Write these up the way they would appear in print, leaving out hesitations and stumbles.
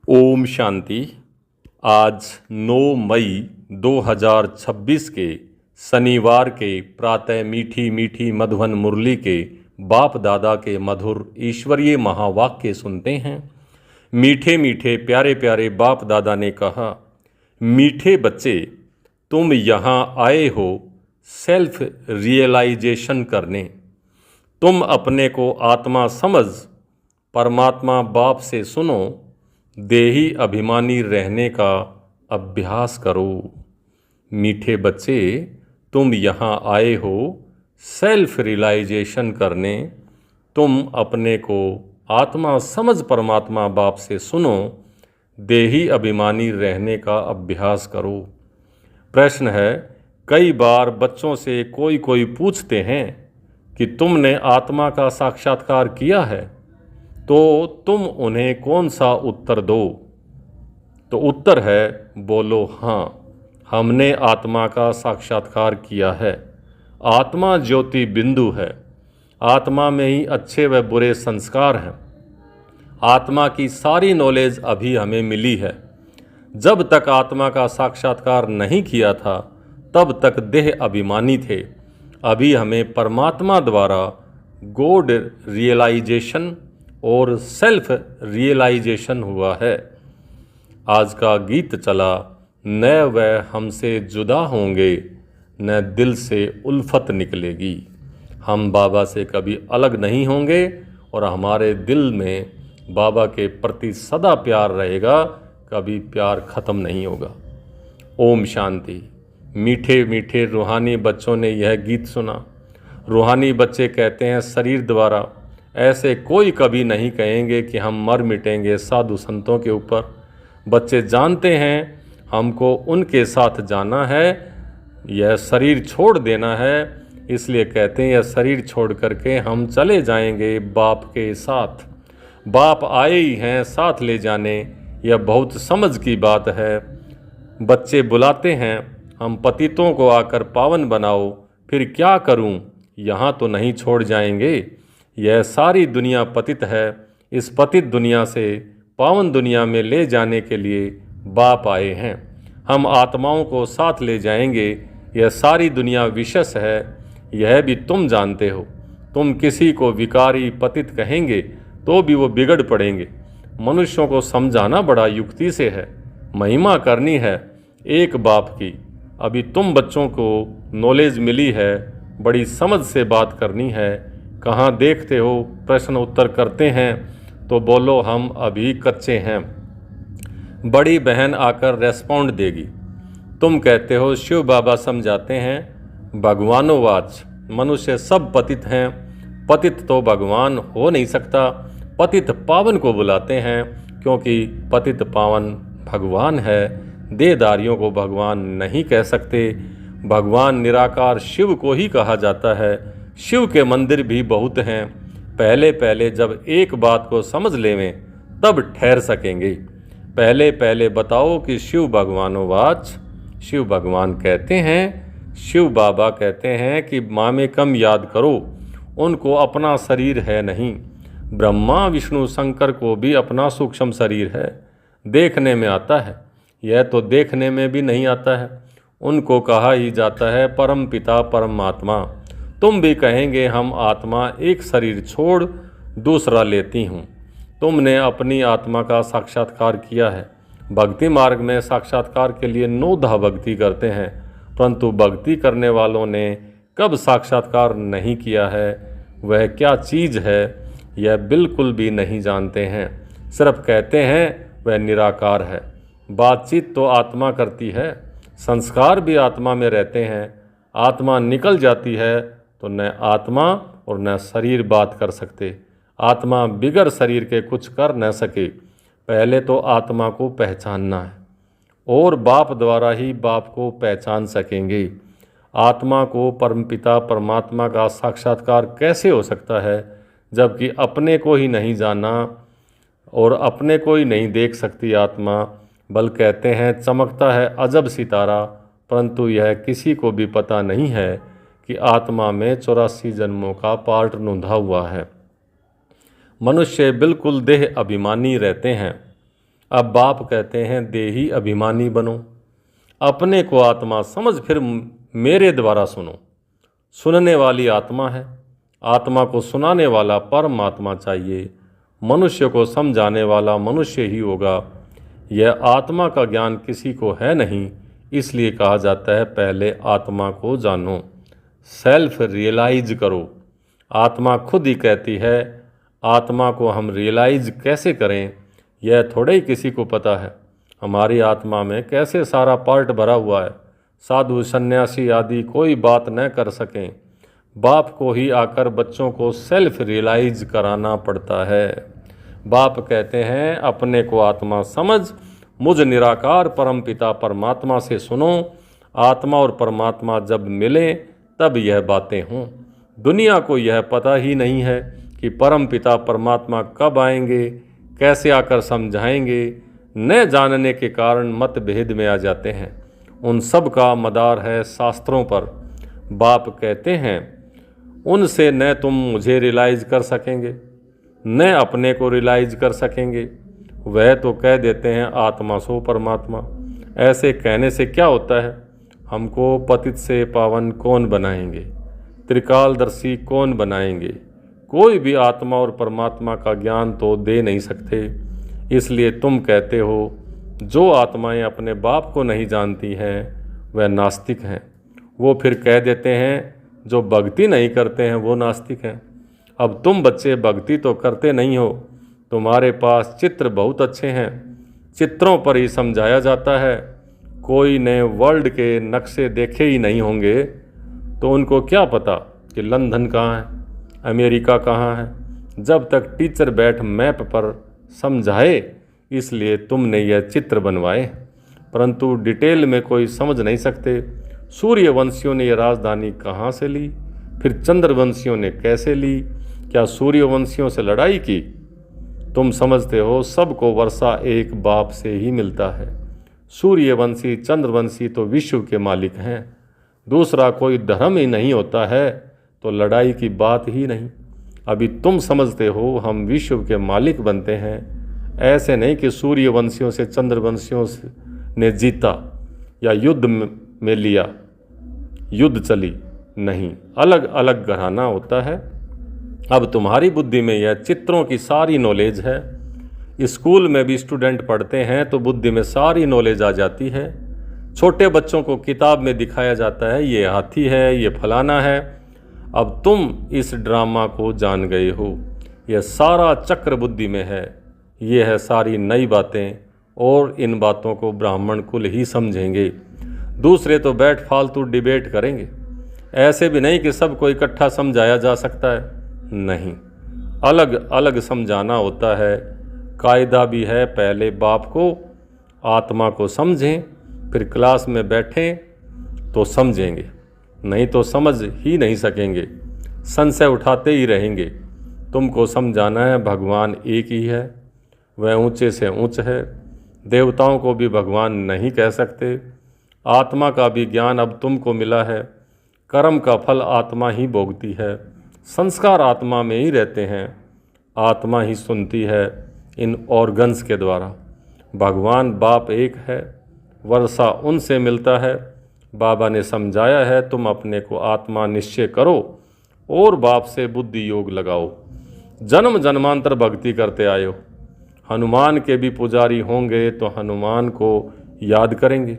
ओम शांति। आज 9 मई 2026 के शनिवार के प्रातः मीठी मीठी मधुबन मुरली के बाप दादा के मधुर ईश्वरीय महावाक्य सुनते हैं। मीठे मीठे प्यारे प्यारे बाप दादा ने कहा, मीठे बच्चे, तुम यहाँ आए हो सेल्फ रियलाइजेशन करने। तुम अपने को आत्मा समझ परमात्मा बाप से सुनो, देही अभिमानी रहने का अभ्यास करो। मीठे बच्चे, तुम यहाँ आए हो सेल्फ रियलाइजेशन करने। तुम अपने को आत्मा समझ परमात्मा बाप से सुनो, देही अभिमानी रहने का अभ्यास करो। प्रश्न है, कई बार बच्चों से कोई पूछते हैं कि तुमने आत्मा का साक्षात्कार किया है, तो तुम उन्हें कौन सा उत्तर दो? तो उत्तर है, बोलो हाँ, हमने आत्मा का साक्षात्कार किया है। आत्मा ज्योति बिंदु है। आत्मा में ही अच्छे व बुरे संस्कार हैं। आत्मा की सारी नॉलेज अभी हमें मिली है। जब तक आत्मा का साक्षात्कार नहीं किया था, तब तक देह अभिमानी थे। अभी हमें परमात्मा द्वारा गॉड रियलाइजेशन और सेल्फ रियलाइजेशन हुआ है। आज का गीत चला, न वह हमसे जुदा होंगे, न दिल से उल्फत निकलेगी। हम बाबा से कभी अलग नहीं होंगे और हमारे दिल में बाबा के प्रति सदा प्यार रहेगा, कभी प्यार ख़त्म नहीं होगा। ओम शांति। मीठे मीठे रूहानी बच्चों ने यह गीत सुना। रूहानी बच्चे कहते हैं, शरीर द्वारा ऐसे कोई कभी नहीं कहेंगे कि हम मर मिटेंगे साधु संतों के ऊपर। बच्चे जानते हैं हमको उनके साथ जाना है, यह शरीर छोड़ देना है, इसलिए कहते हैं यह शरीर छोड़ करके हम चले जाएंगे बाप के साथ। बाप आए ही हैं साथ ले जाने, यह बहुत समझ की बात है। बच्चे बुलाते हैं, हम पतितों को आकर पावन बनाओ। फिर क्या करूं, यहाँ तो नहीं छोड़ जाएंगे। यह सारी दुनिया पतित है। इस पतित दुनिया से पावन दुनिया में ले जाने के लिए बाप आए हैं। हम आत्माओं को साथ ले जाएंगे। यह सारी दुनिया विशेष है, यह भी तुम जानते हो। तुम किसी को विकारी पतित कहेंगे तो भी वो बिगड़ पड़ेंगे। मनुष्यों को समझाना बड़ा युक्ति से है। महिमा करनी है एक बाप की। अभी तुम बच्चों को नॉलेज मिली है, बड़ी समझ से बात करनी है। कहाँ देखते हो, प्रश्न उत्तर करते हैं तो बोलो हम अभी कच्चे हैं। बड़ी बहन आकर रेस्पॉन्ड देगी। तुम कहते हो शिव बाबा समझाते हैं, भगवानोवाच, मनुष्य सब पतित हैं। पतित तो भगवान हो नहीं सकता। पतित पावन को बुलाते हैं, क्योंकि पतित पावन भगवान है। देहधारियों को भगवान नहीं कह सकते। भगवान निराकार शिव को ही कहा जाता है। शिव के मंदिर भी बहुत हैं। पहले पहले जब एक बात को समझ लेवें तब ठहर सकेंगे। पहले पहले बताओ कि शिव भगवानोवाच, शिव भगवान कहते हैं, शिव बाबा कहते हैं कि माँ में कम याद करो, उनको अपना शरीर है नहीं। ब्रह्मा विष्णु शंकर को भी अपना सूक्ष्म शरीर है, देखने में आता है। यह तो देखने में भी नहीं आता है। उनको कहा ही जाता है परम पिता परमात्मा। तुम भी कहेंगे हम आत्मा एक शरीर छोड़ दूसरा लेती हूँ। तुमने अपनी आत्मा का साक्षात्कार किया है। भक्ति मार्ग में साक्षात्कार के लिए 9 भक्ति करते हैं, परंतु भक्ति करने वालों ने कब साक्षात्कार नहीं किया है, वह क्या चीज़ है, यह बिल्कुल भी नहीं जानते हैं। सिर्फ कहते हैं वह निराकार है। बातचीत तो आत्मा करती है, संस्कार भी आत्मा में रहते हैं। आत्मा निकल जाती है तो न आत्मा और न शरीर बात कर सकते। आत्मा बिगर शरीर के कुछ कर न सके। पहले तो आत्मा को पहचानना है और बाप द्वारा ही बाप को पहचान सकेंगे। आत्मा को परमपिता परमात्मा का साक्षात्कार कैसे हो सकता है, जबकि अपने को ही नहीं जाना और अपने को ही नहीं देख सकती आत्मा। बल कहते हैं चमकता है अजब सितारा, परंतु यह किसी को भी पता नहीं है कि आत्मा में 84 जन्मों का पार्ट नोंधा हुआ है। मनुष्य बिल्कुल देह अभिमानी रहते हैं। अब बाप कहते हैं देही अभिमानी बनो, अपने को आत्मा समझ फिर मेरे द्वारा सुनो। सुनने वाली आत्मा है, आत्मा को सुनाने वाला परमात्मा चाहिए। मनुष्य को समझाने वाला मनुष्य ही होगा। यह आत्मा का ज्ञान किसी को है नहीं, इसलिए कहा जाता है पहले आत्मा को जानो, सेल्फ रियलाइज करो। आत्मा खुद ही कहती है। आत्मा को हम रियलाइज कैसे करें, यह थोड़े ही किसी को पता है। हमारी आत्मा में कैसे सारा पार्ट भरा हुआ है, साधु सन्यासी आदि कोई बात न कर सकें। बाप को ही आकर बच्चों को सेल्फ रियलाइज कराना पड़ता है। बाप कहते हैं अपने को आत्मा समझ, मुझ निराकार परमपिता परमात्मा से सुनो। आत्मा और परमात्मा जब मिले तब यह बातें हों। दुनिया को यह पता ही नहीं है कि परमपिता परमात्मा कब आएंगे, कैसे आकर समझाएंगे। न जानने के कारण मतभेद में आ जाते हैं। उन सब का मदार है शास्त्रों पर। बाप कहते हैं उनसे न तुम मुझे रियलाइज कर सकेंगे, न अपने को रियलाइज कर सकेंगे। वह तो कह देते हैं आत्मा सो परमात्मा। ऐसे कहने से क्या होता है? हमको पतित से पावन कौन बनाएंगे, त्रिकालदर्शी कौन बनाएंगे? कोई भी आत्मा और परमात्मा का ज्ञान तो दे नहीं सकते। इसलिए तुम कहते हो जो आत्माएं अपने बाप को नहीं जानती हैं वह नास्तिक हैं। वो फिर कह देते हैं जो भक्ति नहीं करते हैं वो नास्तिक हैं। अब तुम बच्चे भक्ति तो करते नहीं हो, तुम्हारे पास चित्र बहुत अच्छे हैं, चित्रों पर ही समझाया जाता है। कोई ने वर्ल्ड के नक्शे देखे ही नहीं होंगे तो उनको क्या पता कि लंदन कहाँ है, अमेरिका कहाँ है, जब तक टीचर बैठ मैप पर समझाए। इसलिए तुमने यह चित्र बनवाए, परंतु डिटेल में कोई समझ नहीं सकते। सूर्यवंशियों ने यह राजधानी कहाँ से ली, फिर चंद्रवंशियों ने कैसे ली, क्या सूर्यवंशियों से लड़ाई की? तुम समझते हो सबको वर्षा एक बाप से ही मिलता है। सूर्यवंशी चंद्रवंशी तो विश्व के मालिक हैं। दूसरा कोई धर्म ही नहीं होता है तो लड़ाई की बात ही नहीं। अभी तुम समझते हो हम विश्व के मालिक बनते हैं। ऐसे नहीं कि सूर्यवंशियों से चंद्रवंशियों ने जीता या युद्ध में लिया, युद्ध चली, नहीं, अलग अलग घराना होता है। अब तुम्हारी बुद्धि में यह चित्रों की सारी नॉलेज है। स्कूल में भी स्टूडेंट पढ़ते हैं तो बुद्धि में सारी नॉलेज आ जाती है। छोटे बच्चों को किताब में दिखाया जाता है ये हाथी है, ये फलाना है। अब तुम इस ड्रामा को जान गए हो। यह सारा चक्र बुद्धि में है। ये है सारी नई बातें और इन बातों को ब्राह्मण कुल ही समझेंगे। दूसरे तो बैठ फालतू डिबेट करेंगे। ऐसे भी नहीं कि सबको इकट्ठा समझाया जा सकता है, नहीं, अलग अलग समझाना होता है। कायदा भी है, पहले बाप को आत्मा को समझें, फिर क्लास में बैठें तो समझेंगे, नहीं तो समझ ही नहीं सकेंगे, संशय उठाते ही रहेंगे। तुमको समझाना है भगवान एक ही है, वह ऊंचे से ऊंच है। देवताओं को भी भगवान नहीं कह सकते। आत्मा का भी ज्ञान अब तुमको मिला है। कर्म का फल आत्मा ही भोगती है, संस्कार आत्मा में ही रहते हैं। आत्मा ही सुनती है इन ऑर्गन्स के द्वारा। भगवान बाप एक है, वर्षा उनसे मिलता है। बाबा ने समझाया है तुम अपने को आत्मा निश्चय करो और बाप से बुद्धि योग लगाओ। जन्म जन्मांतर भक्ति करते आए हो। हनुमान के भी पुजारी होंगे तो हनुमान को याद करेंगे,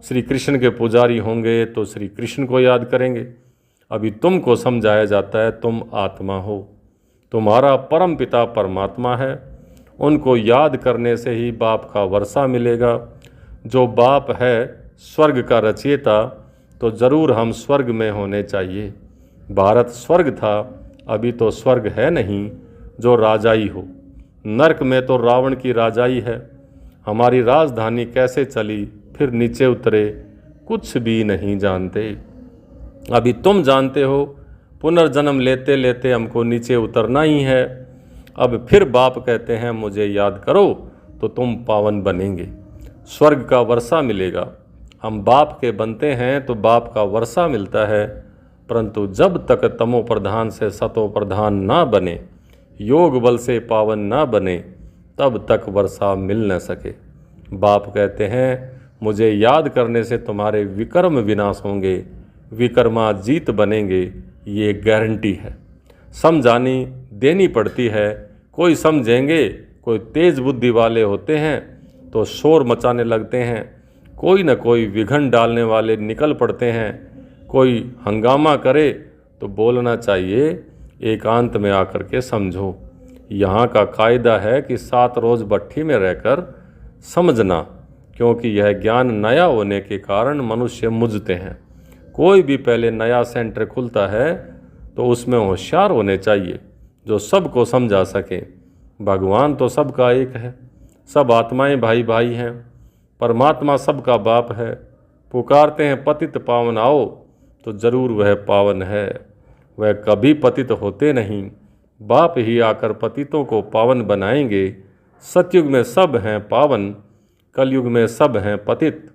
श्री कृष्ण के पुजारी होंगे तो श्री कृष्ण को याद करेंगे। अभी तुमको समझाया जाता है तुम आत्मा हो, तुम्हारा परम पिता परमात्मा है। उनको याद करने से ही बाप का वर्षा मिलेगा। जो बाप है स्वर्ग का रचयिता, तो ज़रूर हम स्वर्ग में होने चाहिए। भारत स्वर्ग था, अभी तो स्वर्ग है नहीं जो राजाई हो। नरक में तो रावण की राजाई है। हमारी राजधानी कैसे चली फिर नीचे उतरे, कुछ भी नहीं जानते। अभी तुम जानते हो पुनर्जन्म लेते लेते हमको नीचे उतरना ही है। अब फिर बाप कहते हैं मुझे याद करो तो तुम पावन बनेंगे, स्वर्ग का वर्षा मिलेगा। हम बाप के बनते हैं तो बाप का वर्षा मिलता है, परंतु जब तक तमो प्रधान से सतो प्रधान ना बने, योग बल से पावन ना बने, तब तक वर्षा मिल न सके। बाप कहते हैं मुझे याद करने से तुम्हारे विकर्म विनाश होंगे, विकर्माजीत बनेंगे, ये गारंटी है। समझानी देनी पड़ती है। कोई समझेंगे, कोई तेज बुद्धि वाले होते हैं तो शोर मचाने लगते हैं, कोई न कोई विघन डालने वाले निकल पड़ते हैं। कोई हंगामा करे तो बोलना चाहिए एकांत में आकर के समझो। यहाँ का कायदा है कि 7 रोज भट्ठी में रहकर समझना, क्योंकि यह ज्ञान नया होने के कारण मनुष्य मुझते हैं। कोई भी पहले नया सेंटर खुलता है तो उसमें होशियार होने चाहिए जो सबको समझा सके। भगवान तो सबका एक है, सब आत्माएं भाई भाई हैं, परमात्मा सबका बाप है। पुकारते हैं पतित पावन आओ, तो ज़रूर वह पावन है। वह कभी पतित होते नहीं, बाप ही आकर पतितों को पावन बनाएंगे। सतयुग में सब हैं पावन, कलयुग में सब हैं पतित।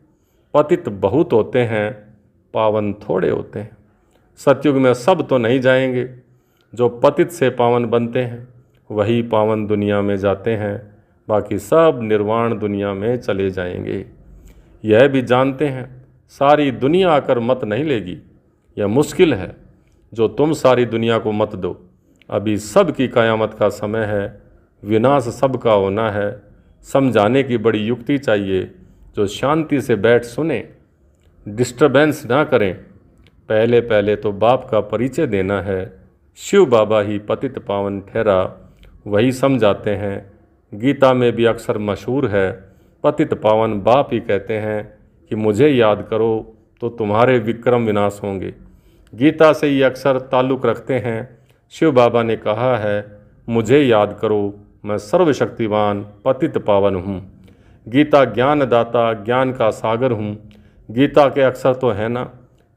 पतित बहुत होते हैं, पावन थोड़े होते हैं। सतयुग में सब तो नहीं जाएंगे, जो पतित से पावन बनते हैं वही पावन दुनिया में जाते हैं, बाकी सब निर्वाण दुनिया में चले जाएंगे। यह भी जानते हैं सारी दुनिया आकर मत नहीं लेगी, यह मुश्किल है जो तुम सारी दुनिया को मत दो। अभी सब की कयामत का समय है, विनाश सबका होना है। समझाने की बड़ी युक्ति चाहिए, जो शांति से बैठ सुने, डिस्टरबेंस ना करें। पहले पहले तो बाप का परिचय देना है। शिव बाबा ही पतित पावन ठहरा, वही समझाते हैं। गीता में भी अक्सर मशहूर है, पतित पावन बाप ही कहते हैं कि मुझे याद करो तो तुम्हारे विक्रम विनाश होंगे। गीता से ये अक्सर ताल्लुक़ रखते हैं। शिव बाबा ने कहा है मुझे याद करो, मैं सर्वशक्तिवान पतित पावन हूँ। गीता ज्ञानदाता, ज्ञान का सागर हूँ। गीता के अक्षर तो है ना,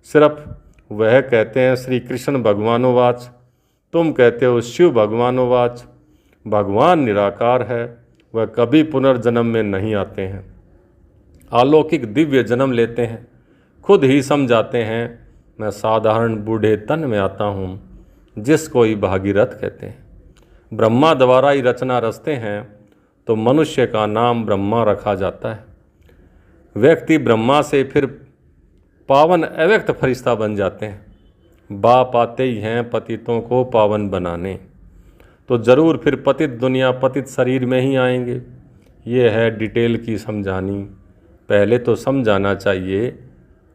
सिर्फ वह कहते हैं श्री कृष्ण भगवानोवाच, तुम कहते हो शिव भगवानोवाच। भगवान निराकार है, वह कभी पुनर्जन्म में नहीं आते हैं, अलौकिक दिव्य जन्म लेते हैं। खुद ही समझाते हैं मैं साधारण बूढ़े तन में आता हूँ, जिसको ही भागीरथ कहते हैं। ब्रह्मा द्वारा ही रचना रचते हैं तो मनुष्य का नाम ब्रह्मा रखा जाता है। व्यक्ति ब्रह्मा से फिर पावन अव्यक्त फरिश्ता बन जाते हैं। बाप आते ही हैं पतितों को पावन बनाने, तो ज़रूर फिर पतित दुनिया पतित शरीर में ही आएंगे। ये है डिटेल की समझानी। पहले तो समझाना चाहिए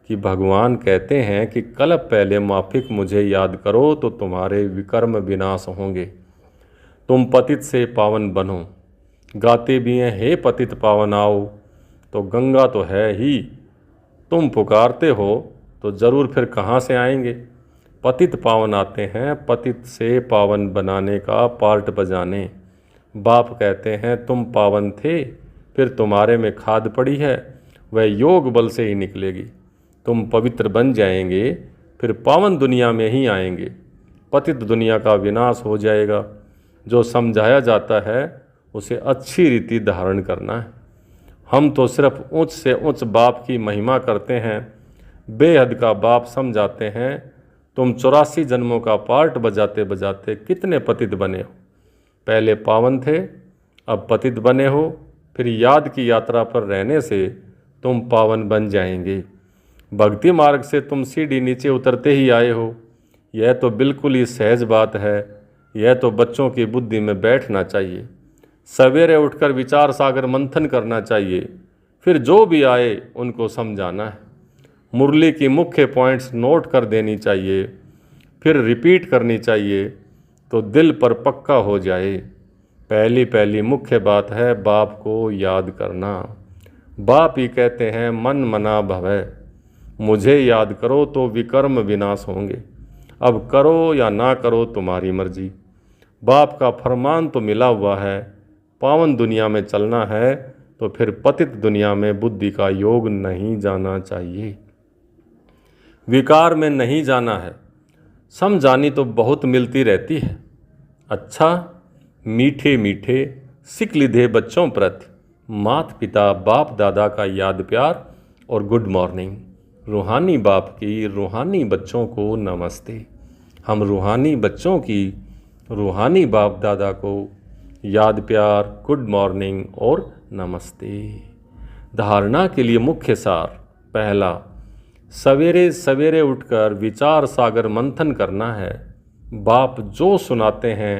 कि भगवान कहते हैं कि कल्प पहले माफिक मुझे याद करो तो तुम्हारे विकर्म विनाश होंगे। तुम पतित से पावन बनो। गाते भी हैं हे पतित पावन आओ, तो गंगा तो है ही। तुम पुकारते हो तो ज़रूर फिर कहाँ से आएंगे। पतित पावन आते हैं पतित से पावन बनाने का पार्ट बजाने। बाप कहते हैं तुम पावन थे, फिर तुम्हारे में खाद पड़ी है, वह योग बल से ही निकलेगी। तुम पवित्र बन जाएंगे, फिर पावन दुनिया में ही आएंगे। पतित दुनिया का विनाश हो जाएगा। जो समझाया जाता है उसे अच्छी रीति धारण करना है। हम तो सिर्फ ऊंच से ऊंच बाप की महिमा करते हैं, बेहद का बाप समझाते हैं। तुम 84 जन्मों का पार्ट बजाते बजाते कितने पतित बने हो। पहले पावन थे, अब पतित बने हो, फिर याद की यात्रा पर रहने से तुम पावन बन जाएंगे। भक्ति मार्ग से तुम सीढ़ी नीचे उतरते ही आए हो। यह तो बिल्कुल ही सहज बात है। यह तो बच्चों की बुद्धि में बैठना चाहिए। सवेरे उठकर विचार सागर मंथन करना चाहिए, फिर जो भी आए उनको समझाना है। मुरली की मुख्य पॉइंट्स नोट कर देनी चाहिए, फिर रिपीट करनी चाहिए तो दिल पर पक्का हो जाए। पहली पहली मुख्य बात है बाप को याद करना। बाप ही कहते हैं मन मना भवै, मुझे याद करो तो विकर्म विनाश होंगे। अब करो या ना करो तुम्हारी मर्जी। बाप का फरमान तो मिला हुआ है, पावन दुनिया में चलना है तो फिर पतित दुनिया में बुद्धि का योग नहीं जाना चाहिए, विकार में नहीं जाना है। समझानी तो बहुत मिलती रहती है। अच्छा, मीठे मीठे सिक लिधे बच्चों प्रति माता पिता बाप दादा का याद प्यार और गुड मॉर्निंग। रूहानी बाप की रूहानी बच्चों को नमस्ते। हम रूहानी बच्चों की रूहानी बाप दादा को याद प्यार, गुड मॉर्निंग और नमस्ते। धारणा के लिए मुख्य सार। पहला, सवेरे सवेरे उठकर विचार सागर मंथन करना है। बाप जो सुनाते हैं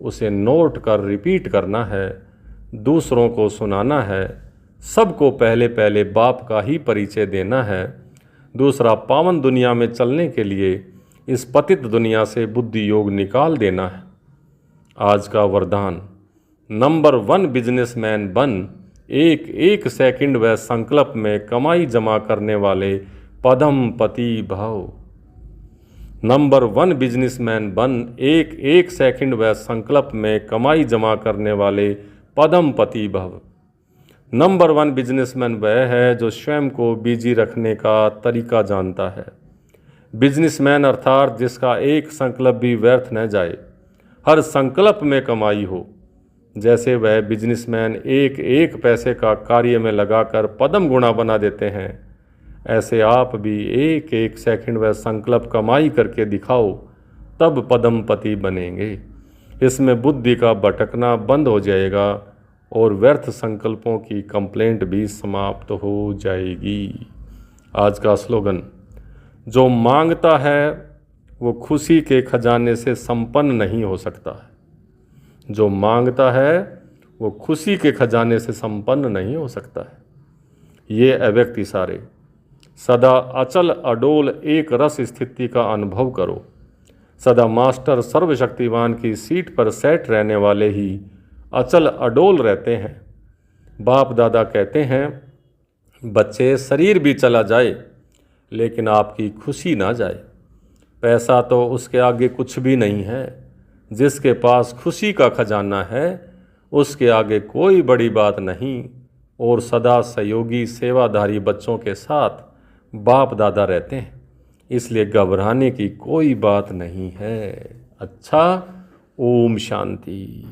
उसे नोट कर रिपीट करना है, दूसरों को सुनाना है। सबको पहले पहले बाप का ही परिचय देना है। दूसरा, पावन दुनिया में चलने के लिए इस पतित दुनिया से बुद्धि योग निकाल देना है। आज का वरदान, नंबर 1 बिजनेसमैन बन, एक एक सेकंड व संकल्प में कमाई जमा करने वाले पदम पति भव। नंबर 1 बिजनेसमैन बन, एक एक सेकंड व संकल्प में कमाई जमा करने वाले पदम पति भव। नंबर 1 बिजनेसमैन वह है जो स्वयं को बिजी रखने का तरीका जानता है। बिजनेसमैन अर्थात जिसका एक संकल्प भी व्यर्थ न जाए, हर संकल्प में कमाई हो। जैसे वह बिजनेसमैन एक एक पैसे का कार्य में लगाकर पदम गुणा बना देते हैं, ऐसे आप भी एक एक सेकंड व संकल्प कमाई करके दिखाओ, तब पदमपति बनेंगे। इसमें बुद्धि का भटकना बंद हो जाएगा और व्यर्थ संकल्पों की कंप्लेंट भी समाप्त हो जाएगी। आज का स्लोगन, जो मांगता है वो खुशी के खजाने से संपन्न नहीं हो सकता है। जो मांगता है वो खुशी के खजाने से संपन्न नहीं हो सकता है। ये अव्यक्त इशारे। सदा अचल अडोल एक रस स्थिति का अनुभव करो। सदा मास्टर सर्वशक्तिवान की सीट पर सेट रहने वाले ही अचल अडोल रहते हैं। बाप दादा कहते हैं, बच्चे शरीर भी चला जाए लेकिन आपकी खुशी ना जाए। पैसा तो उसके आगे कुछ भी नहीं है। जिसके पास खुशी का खजाना है उसके आगे कोई बड़ी बात नहीं। और सदा सहयोगी सेवाधारी बच्चों के साथ बाप दादा रहते हैं, इसलिए घबराने की कोई बात नहीं है। अच्छा, ओम शांति।